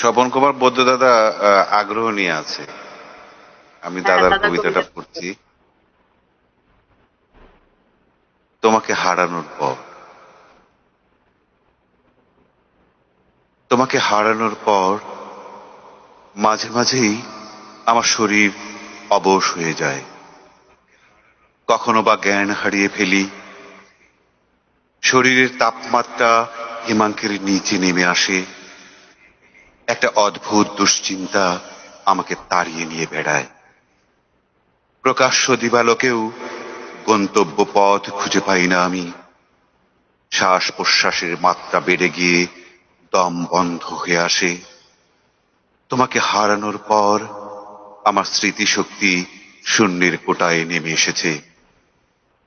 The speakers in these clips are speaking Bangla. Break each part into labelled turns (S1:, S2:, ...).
S1: স্বপন কুমার বৌদ্ধ দাদা আগ্রহ নিয়ে আছে। আমি
S2: হ্যাঁ,
S1: দাদার
S2: দাদার
S1: কবিতাটা
S2: কবিতা
S1: পড়ছি। তোমাকে হারানোর পর, তোমাকে হারানোর পর মাঝে মাঝেই আমার শরীর অবশ হয়ে যায়। কখনো বা জ্ঞান হারিয়ে ফেলি। শরীরের তাপমাত্রা হিমাঙ্কের নিচে নেমে আসে। একটা অদ্ভুত দুশ্চিন্তা আমাকে তাড়িয়ে নিয়ে বেড়ায়। প্রকাশ্য দিবালোকেও গন্তব্য পথ খুঁজে পাই না আমি। শ্বাস প্রশ্বাসের মাত্রা বেড়ে গিয়ে দম বন্ধ হয়ে আসে। তোমাকে হারানোর পর আমার স্মৃতিশক্তি শূন্যের কোটায় নেমে এসেছে।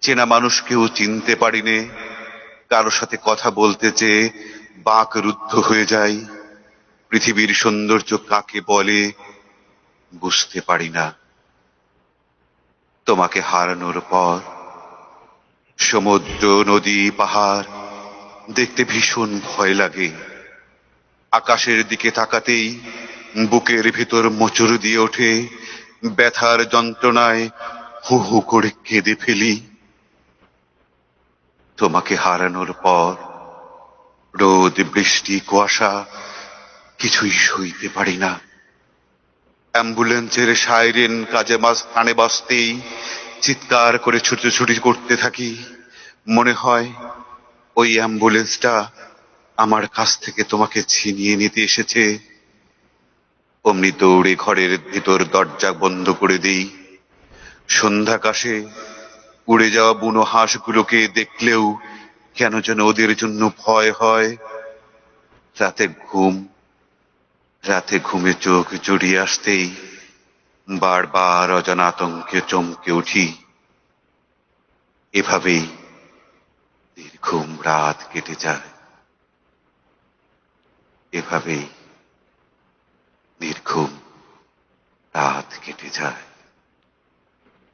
S1: চেনা মানুষকেও চিনতে পারিনে। কারো সাথে কথা বলতে চেয়ে বাঁক রুদ্ধ হয়ে যাই। পৃথিবীর সৌন্দর্য কাকে বলে বুঝতে পারি না। তোমাকে হারানোর পর সমুদ্র, নদী, পাহাড় দেখতে ভীষণ ভয় লাগে। আকাশের দিকে তাকাতেই বুকের ভিতর মোচড় দিয়ে ওঠে। ব্যথার যন্ত্রণায় হু হু করে কেঁদে ফেলি। তোমাকে হারানোর পর রোদ, বৃষ্টি, কুয়াশা কিছুই সইতে পারি না। অ্যাম্বুলেন্সের সাইরেন কানে বাজতেই চিৎকার করে ছুটোছুটি করতে থাকি। মনে হয় ওই অ্যাম্বুলেন্সটা আমার কাছ থেকে তোমাকে ছিনিয়ে নিতে এসেছে। অমনি দৌড়ে ঘরের ভিতর দরজা বন্ধ করে দেই। সন্ধ্যাকাশে উড়ে যাওয়া বুনো হাঁসগুলোকে দেখলেও কেন যেন ওদের জন্য ভয় হয়। রাতে ঘুম রাতে ঘুমে চোখ জড়িয়ে আসতেই বারবার অজানা আতঙ্কে চমকে উঠি। এভাবেই দীর্ঘম রাত কেটে যায়। এভাবেই দীর্ঘম রাত কেটে যায়।